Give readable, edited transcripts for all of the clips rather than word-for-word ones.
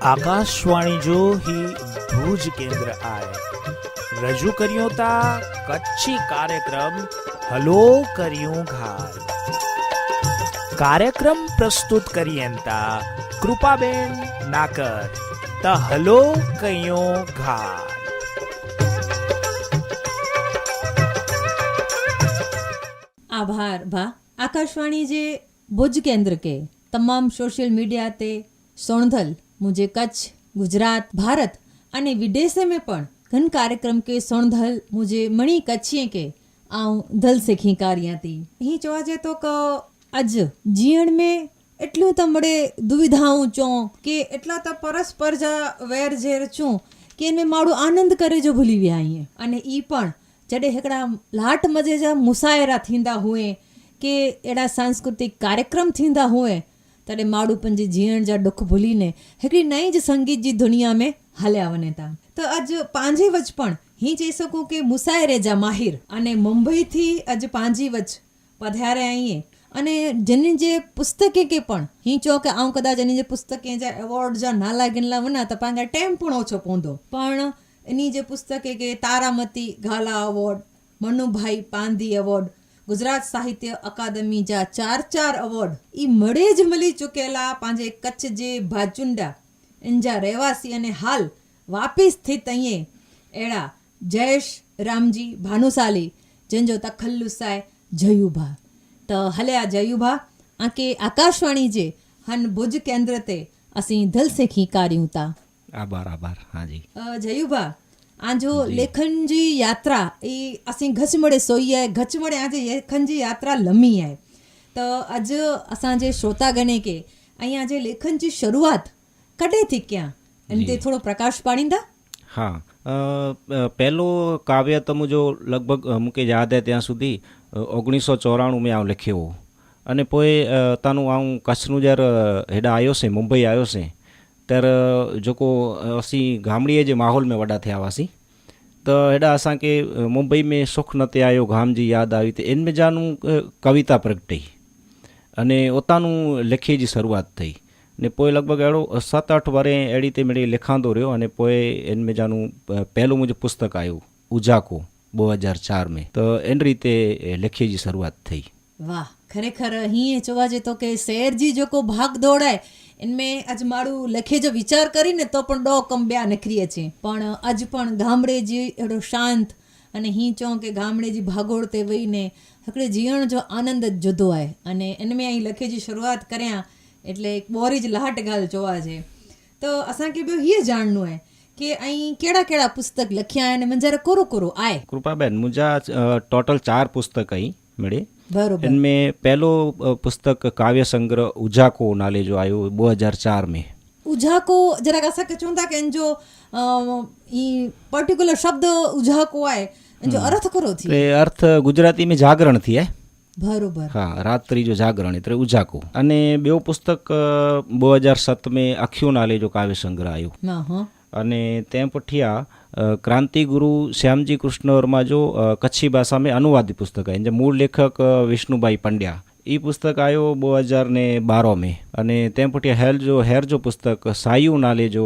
आकाशवाणी जो ही भूज केंद्र आए रजू करियो ता कच्छी कार्यक्रम हलो करियो घाल। कार्यक्रम प्रस्तुत करियंता कृपाबेन नाकर ता हलो कयो घाल। आभार भा आकाशवाणी जे भुज केंद्र के तमाम सोशल मीडिया ते सोणधल मुझे कच्छ गुजरात भारत अने विदेश में पण घन कार्यक्रम के सोणधल मुझे मणी कच्छी के आऊं धल सिखी कार्या थी ही चवा जे तो क अज जीवन में एटलू तो मड़े दुविधाऊं चो के एटला तो परस्पर जा वेर झेर चूं के इनमें माड़ू आनंद करे जो भूली विया आहियूं अने ई पण जॾहिं हिकिड़ा लाट मज़े जा मुसायरा थींदा हुए के अहिड़ा सांस्कृतिक कार्यक्रम थींदा हुए तॾहिं माण्हू पंहिंजे जीअण जा ॾुख भुली ने हिकिड़ी नई जी संगीत जी दुनिया में हलिया वञे था। त अॼु पंहिंजे वच पण हीअं चई सघूं कि मुसायरे जा माहिर अने मुंबई थी अॼु पंहिंजी वच पधारिया आहियूं अने जिन जे पुस्तके के पण हीअं चओ कि आउं कदाच इन जे पुस्तके जा एवॉर्ड जा नाला गिनला वञा त पंहिंजा टाइम पण ओछो पवंदो पण इन जे पुस्तके के तारामती घाला अवॉर्ड मनुभाई पांधी अवॉर्ड गुजरात साहित्य अकादमी जा 4 अवॉर्ड ई मड़े ज मिली चुकेला पंहिंजे कच्छ जे भाचुंडा इन जा रहवासी अने हाल वापिस थित अईं अहिड़ा जयेश रामजी भानुशाली जंहिंजो तखल्लुस आहे जयूभा। त हलिया जयूभा आके आकाशवाणी जे हन भुज केंद्र ते असीं दिल से खी कारियूं था। आभार आभार हाँ जी जयूभा आजो लेखन जी यात्रा ई असीं घचमड़े सोई है घचमड़े आज लेखन जी यात्रा लम्ही है तो अज असांजे श्रोतागणे के अहीं जे लेखन जी शुरुआत कॾहिं थी क्या इन ते थोड़ो प्रकाश पाड़ींदा। हाँ पहलो काव्य तो मुझो लगभग मूंखे याद है ત્યાં સુધી 1994 में आउं लिख्यो हो अने पोइ तानू आउं कच्छनु જ્યારે हेॾा आयो से मुंबई आयो से ત્યારે जेको असीं गामड़ीअ जे माहौल में वॾा थिया हुआसीं त हेॾा असांखे मुंबई में सुख न ते आयो गाम जी यादि आई त इन में जानू कविता प्रगटई अने उतानू लिखे जी शुरुआत थी ने पोइ लॻभॻि अहिड़ो 7-8 वरे अहिड़ी ते मिड़ी लिखांदो रहियो अने पोइ इन में जानू पहिलो मुंहिंजो पुस्तक आयो उजाको 2004 में त इन रीते लिखे जी शुरुआत थी। वाह खरेखर हीअं चवा जे तो के शहर जी जेको भाग दौड़ आहे इनमें अॼु माण्हू लेखे जो वीचार करीने तो पण ॾो कम ॿिया निकिरी अचे पण अॼु पण गामड़े जी अहिड़ो शांत अने हीअं चऊं कि गामड़े जी भागोड़ ते वेहीने हिकिड़े जीअण जो आनंद जुदो आहे अने इनमें आई लेखे जी शुरुआत करियां એટલે એક બોરી જ લાટ ॻाल्हि चवा છે તો असांखे ॿियो हीअ ॼाणणो आहे कि ऐं कहिड़ा कहिड़ा पुस्तक लिखिया आहिनि मुंहिंजा कोरो कोरो आहे। कृपाबेन मुंहिंजा टोटल 4 पुस्तक आई मिड़े बरोबर इनमें पहलो पुस्तक काव्य संग्रह उजाको नाले जो आयो 2004 में। उजाको जरा असांखे चवंदा कि इन जो ई पर्टिकुलर शब्द उजाको आहे इन जो अर्थ करो थी अर्थ गुजराती में जागरण थी है बरोबर हाँ रात्रि जो जागरण एतरे उजाको अने ॿियो पुस्तक 2007 में अखियूं नाले जो काव्य संग्रह आयो अने तंहिं पुठियां क्रांति गुरु श्यामजी कृष्ण वर्मा जो कच्छी भाषा में अनुवादित पुस्तक है जो मूल लेखक विष्णुभाई पंड्या ई पुस्तक आयो 2012 में अने तंहिं पुठियां हेर जो पुस्तक सायू नाले जो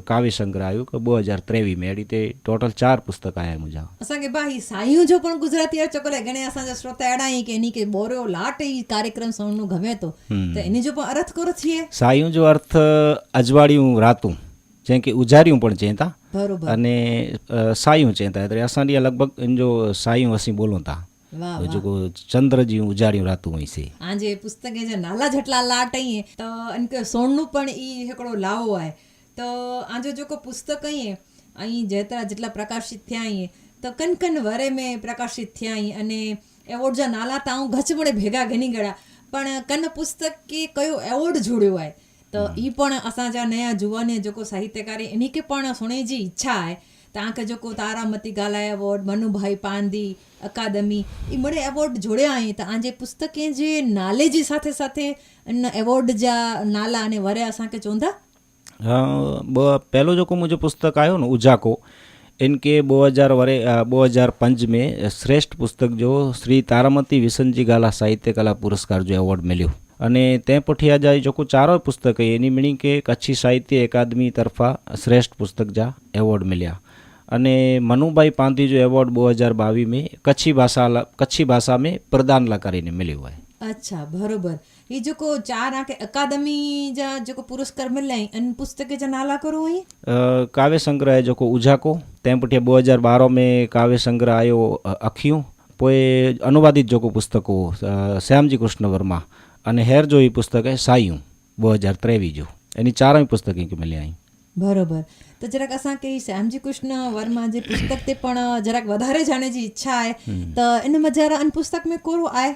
काव्य संग्रह आयो 2023 में अहिड़ी ते टोटल 4 पुस्तक आया मुंहिंजा। असांखे भाई सायूं जो पण गुजराती आहे चोकले घणे असांजा श्रोता अहिड़ा आहिनि कि इन्ही खे बोरियो लाट ई कार्यक्रम सुणनो गमे थो त इन जो पण अर्थ करो थिए। सायूं जो अर्थ अजवाड़ियूं रातूं जंहिंखे उजारियूं पण चवनि था बरोबर अने सायूं चवनि था एतिरे असां ॾींहुं लॻभॻि इन जो सायूं असीं बोलूं था जेको चंद्र जी उजारियूं रातूं हुईसीं। आजे पुस्तक जा नाला झटला लाट आहिनि त इनखे सोणनो पण ई हिकिड़ो लाहो आहे त आजो जेको पुस्तक आहिनि ऐं जेतिरा प्रकाशित थिया आहिनि त कन कन वरे में प्रकाशित थिया आहिनि अने एवॉर्ड जा नाला त आऊं घचमड़े भेगा घणी गड़ा पण कन पुस्तक के कयो एवॉर्ड जोड़ियो आहे त ई पण असांजा नया जुवान जेको साहित्यकार इन खे पण सुणे जी इच्छा आहे तव्हांखे जेको तारामती ॻाल्हाए अवॉर्ड मनुभाई पांधी अकादमी ई मड़े एवॉर्ड जोड़िया आहिनि त आजे पुस्तकें जे नाले जी साथे साथे इन एवॉर्ड जा नाला अने वरे असांखे चवंदा। पहलो जो मुझे पुस्तक आयो न उजाको इनके 2005 में श्रेष्ठ पुस्तक जो श्री तारामती विसन जी गाला साहित्य कला पुरस्कार जो एवॉर्ड मिलियो अने तें पुठिया जा जेको चारों पुस्तक है एनी मीनिंग के कच्छी साहित्य अकादमी तरफा श्रेष्ठ पुस्तक जा एवॉर्ड मिल्या। अने मनुभाई पांधी जो एवॉर्ड 2022 में कच्छी भाषा में प्रदान ला करीने मिलियो है। अच्छा बरोबर। ये जेको चार आके अकादमी जा जेको पुरस्कार मिल्या आहिनि इन पुस्तक जा नाला करो ही। काव्य संग्रह है जेको उजाको तें पुठिया 2012 में काव्य संग्रह आयो अखियूं। पोइ अनुवादित जेको पुस्तक हो श्यामजी कृष्ण वर्मा अने हेर जो ही पुस्तक है सायूं 2023 जो। एनी चारों पुस्तकें के मिल्या आहिनि। बरोबर। तो જરાક असांखे श्यामजी कृष्ण वर्मा जे पुस्तक ते पण જરાક વધારે જાણે जी इच्छा है तो इन में जरा इन पुस्तक में कोरो आए।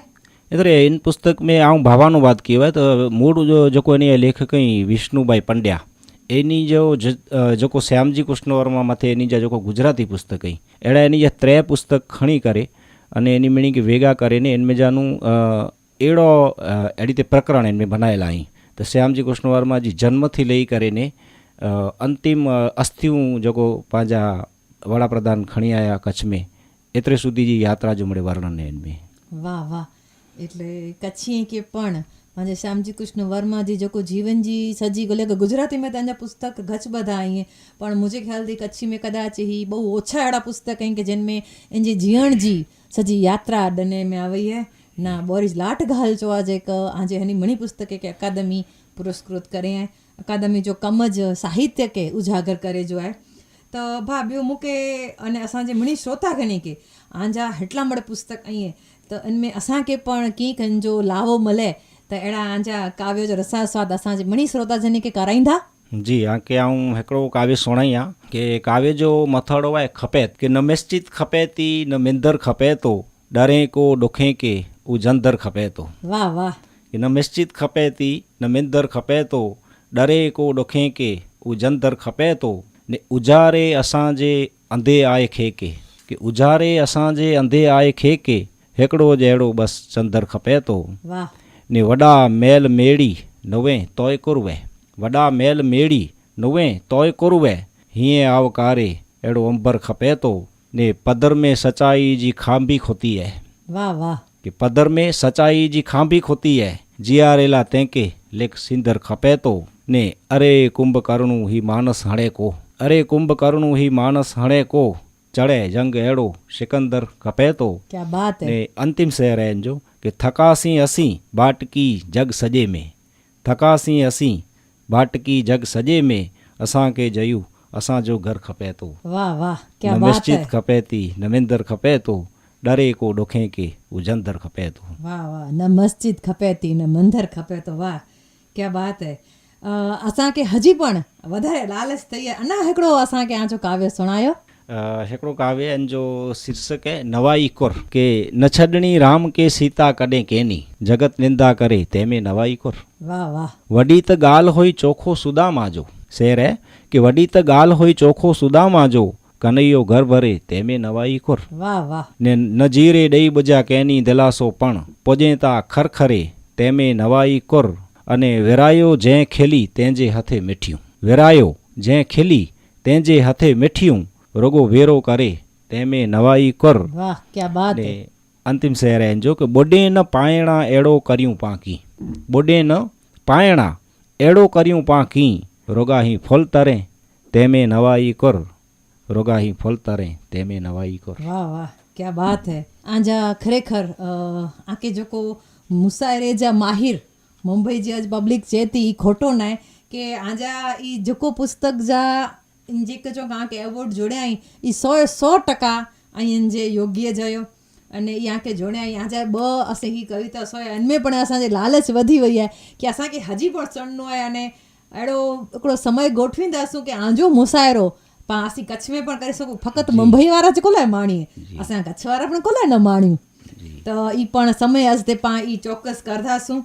एतरे इन पुस्तक में आऊं भावानु बात कीवा तो मूળ जो एनी लेखक विष्णुभाई पंड्या एनी जो जेको श्यामजी कृष्ण वर्मा मथे एनी जो गुजराती पुस्तक अड़ा एनी जे 3 पुस्तक खणी करे अने एनी मीनिंग वेगा करे ने इनमें जानु एड़ो एड़ी ते प्रकरण इनमें बनायेला आई। तो श्यामजी कृष्ण वर्मा जी जन्म थी लई करे ने अंतिम अस्थियूं जो पांजा वड़ा प्रधान खणी आया कच्छ में एतरे सुधी जी यात्रा जो मळे वर्णन है इनमें। वाह वाह। એટલે કચ્છી કે પણ मुंहिंजे श्यामजी कृष्ण वर्मा जी जेको जीवन जी सॼी ॻोल्हे गुजराती में तव्हांजा पुस्तक घच ॿधा आई हैं पण मुंहिंजे ख्याल थी कच्छी में कदाच ही बहु ओछा अहिड़ा पुस्तक आहिनि कि जिन में इनजे जीअण जी सॼी यात्रा ॾिने में आ वई है ना। बोरिस लाट घाल जो आहे जेका आजे हनी मणी पुस्तक के अकादमी पुरस्कृत करे ऐं अकादमी जो कम जो साहित्य के उजागर करे जो है। तो भा ॿियो मूंखे अने असांजे मणी श्रोता घणी के आंजा हेटला मड़ पुस्तक आई तो इनमें असांखे पण कीअं कंहिंजो लाभो मिले तो अहिड़ा आंजा काव्य जो रसास्वाद असांजे मणी श्रोता जन के कराईंदा। जी आके आऊं हिकिड़ो काव्य सुणाई आहे कि काव्य जो मथड़ो आहे खपे कि न निश्चित खपे थी न मिंदर खपे तो डरे को ॾुखे के उ जंदर खपे तो। वाह वाह। कि न निश्चित खपे थी न मिंदर खपे तो डरे को ॾुखे के उ जंदर खपे तो ने उजारे असांजे अंधे आए खे के कि उजारे असांजे अंधे आए खे के हिकिड़ो जहिड़ो बसि चंदर खपे तो। वाह। ने वॾा मेल मेड़ी नवे तोय कुरवे वॾा मेल मेड़ी नवे तोय कुरवे हीअं आवकारे अहिड़ो अंबर खपे तो ने पदर में सचाई जी खांबी खोती है। वाह वाह। कि पदर में सचाई जी खांबी खोती है जियारेला तंहिंके लेख सिंदर खपे तो ने अरे कुंभ करणू ही मानस हणे को अरे कुंभ करणू ही मानस हणे को चढ़े जंग अहिड़ो सिकंदर खपे तो। क्या बात है। ने अंतिम शेर है जो कि थकासी असीं बाटकी जग सॼे में थकासी असीं बाटकी जग सॼे में असांखे जयूं असांजो घर खपे तो। वाह वाह क्या न बात निश्चित है। खपे थी न मिंदर खपे तो डरे को ॾुखे के उजंदर खपे तो। वाह वाह। न मस्जिद खपे थी न मंदर खपे तो। वाह क्या बात है। असांखे हजी पण वधारे लालच थई आहे अञा हिकिड़ो असांखे आजो काव्य सुणायो। हिकिड़ो काव्य आहिनि जो शीर्षक है नवाई कुर के न छॾणी राम के सीता कॾहिं केनी जगत निंदा करे तंहिंमें नवाई कुर। वाह वाह। वॾी त ॻाल्हि हुई चोखो सुदामा जो शेर है कि वॾी त ॻाल्हि हुई चोखो सुदामा जो कन्हैयो घर भरे तंहिंमें नवाई कुर। वाह वाह। ने नजीरे ॾेई बुझा कहनी दिलासो पण पुॼे ता खरखरे तंहिंमें नवाई कुर अने विरायो जंहिं खिली तंहिंजे हथे मिठियूं विरायो जंहिं खिली तंहिंजे हथे मिठियूं रुगो वेरो करे तंहिंमें नवाई कुर। वाह क्या बात है। अंतिम शेर है जो कि ॿुॾे न पाइणा अहिड़ो करियूं पाकी ॿुॾे न पाइणा अहिड़ो करियूं पाकी रुगा ही फुल तरे तंहिंमें नवाई कुर रुगा ही फुल तरे तंहिंमें नवाई कुर। वाह वाह क्या बात है। आजा खरेखर आके जेको मुसाइरे जा माहिर मुंबई जी अॼु पब्लिक चए थी खोटो न आहे कि आजा ई जेको पुस्तक जा जेके जो तव्हांखे एवॉर्ड जोड़िया आई ई 100% ऐं इनजे योग्य जयो अने इहा जोड़िया आई आजा ॿ असां ही कविता सो इनमें पण असांजे लालच वधी वई आहे कि असांखे हजी पण चढ़णो आहे अने अहिड़ो हिकिड़ो समय गोठवींदासूं कि आंजो मुसाइरो पाण असीं कच्छ में पण करे सघूं फ़क़ति मुंबई वारा ज कोलाए माणीअ असां कच्छ वारा पण कोलाए न माणियूं तो ई पण समय अॼु पाण ई चौकस करदासूं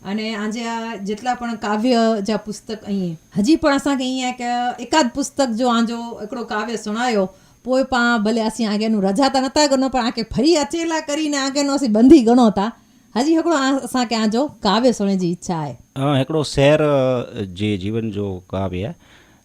अने आजा जेटला पण काव्य जा पुस्तक आई हजी पण असांखे ईअं आहे कि एकाद पुस्तक जो आंजो हिकिड़ो काव्य सुणायो पोइ पाण भले असीं आगेनूं रजा त नथा कयूं पर आके फरी अचेला કરીને आगेनूं असीं बंदी गणो था हजी हिकिड़ो असांखे आंजो काव्य सुणण जी इच्छा आहे। हिकिड़ो शहर जे जीवन जो काव्य आहे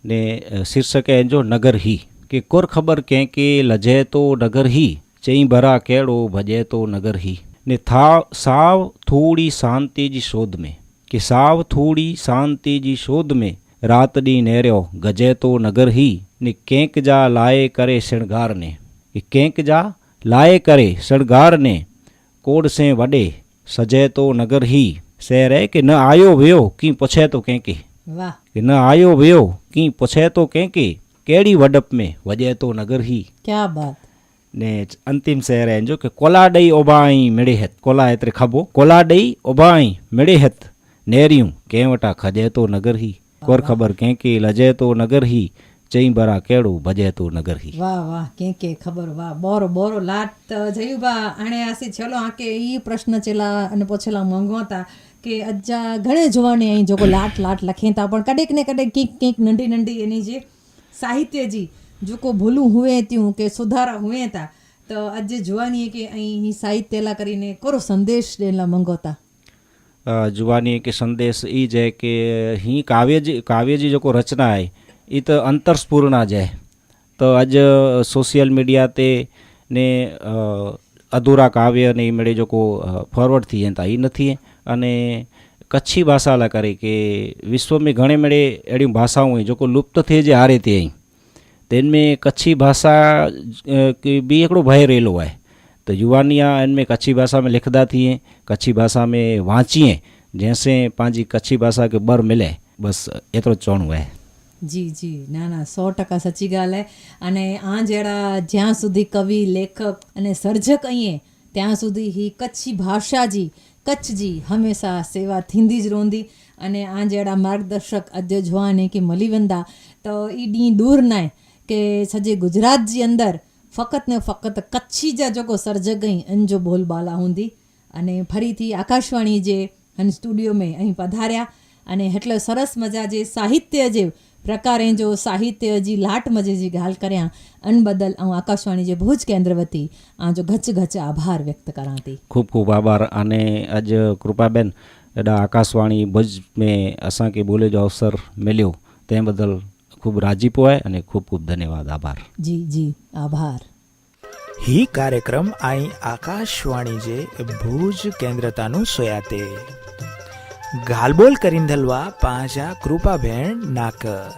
ने शीर्षक है जो नगर ही कि कुर ख़बर कंहिंखे लजे तो नगर ही चई भरा कहिड़ो भॼे तो नगर ही ने था साव थोड़ी शांति जी शोध में कि साव थोड़ी शांति जी शोध में रात डी नेरियो गजे तो नगर ही ने केंक जा लाए करे श्रृंगार ने कि केंक जा लाए करे श्रृंगार ने कोड से वडे सजे तो नगर ही शहर है कि न आयो वियो की पुछे तो कंहिंखे વાહ कि न आयो वियो की पुछे तो कंहिंखे कहिड़ी वडप में वॼे तो नगर ही क्या बात ने अंतिम शहर है जो कि कोला ॾेई ओबाई मिड़े हथ कोला एतिरे खबो कोला ॾेई ओबाई मिड़े हथ नेरियूं कंहिं वटां खजे तो नगर ही कोर ख़बर कंहिंखे लजे तो नगर ही चई बरा कहिड़ो भजे तो नगर ही વાહ વાહ કે ખબર વાહ બોરો બોરો લાટ જયુબા આણે આસી છેલો આકે ઈ પ્રશ્ન ચેલા અને પોછેલા મંગવાતા કે અज्जा ઘણે જોવાને અહીં જોકો લાટ લાટ લખેતા પણ કડેક ને કડેક કીક કીક નંढी નંढी એની જે સાહિત્ય જી જોકો ભૂલું હુએ ત્યું કે સુધારા હુએ તા તો અજ્જે જોવાની કે અહીં સાહિત્યલા કરીને કોરો સંદેશ દેલા મંગોતા जुवानी के संदेश ई है कि ही काव्य जी जो रचना है ये तो अंतरस्फूर्ण है तो अज सोशल मीडिया ते ने अधूरा काव्य ने मेरे जो फॉरवर्ड थी था ये नहीं अने कच्छी भाषा ला करे कि विश्व में घणे मेरे अड़ी भाषाओं हैं जो लुप्त थे जे हारे थे तेन में कच्छी भाषा की भी एकड़ो भय रहेलो है तो युवानिया इनमें कच्छी भाषा में लिखदा थिए कच्छी भाषा में वाँचिए जैसे पांजी कच्छी भाषा के बर मिले बस एतरो चवणो है જી જી ના ના 100% સચી ગાલ હે અને આ જેડા જ્યાં સુધી કવિ લેખક અને સર્જક અહીં ત્યાં સુધી ही કચ્છી ભાષા જી કચ્છ जी હંમેશા સેવા થींदी જ રોંदी અને આ જેડા માર્ગદર્શક અદ્ય જોવાને કે મળી વેંदा તો ई ॾींहुं दूर नाहे કે सॼे गुजरात जी अंदरि फ़क़ति ने फ़क़ति कच्छी जा जेको सर्जक आहिनि इन जो बोलबाला हूंदी अने फरीथी आकाशवाणी जे हिन स्टूडियो में અહીં પધાર્યા અને એટલે સરસ મજા જે સાહિત્ય જે પ્રકારે जो साहित्य जी लाट मजे जी ॻाल्हि करियां अन बदल ऐं आकाशवाणी जे भुज केंद्र वती जो घच घच आभार व्यक्त करां थी खूब खूब आभार अने अज कृपाबेन एॾा आकाशवाणी भुज में असांखे ॿोले जो अवसर मिलियो तंहिं बदल खूब राजीपो आहे अने खूब खूब धन्यवाद आभार जी जी आभार ही कार्यक्रम आई आकाशवाणी जे भुज केंद्रतानु सोयाते गालबोल करींदलवा पांजा कृपाबेन नाकर।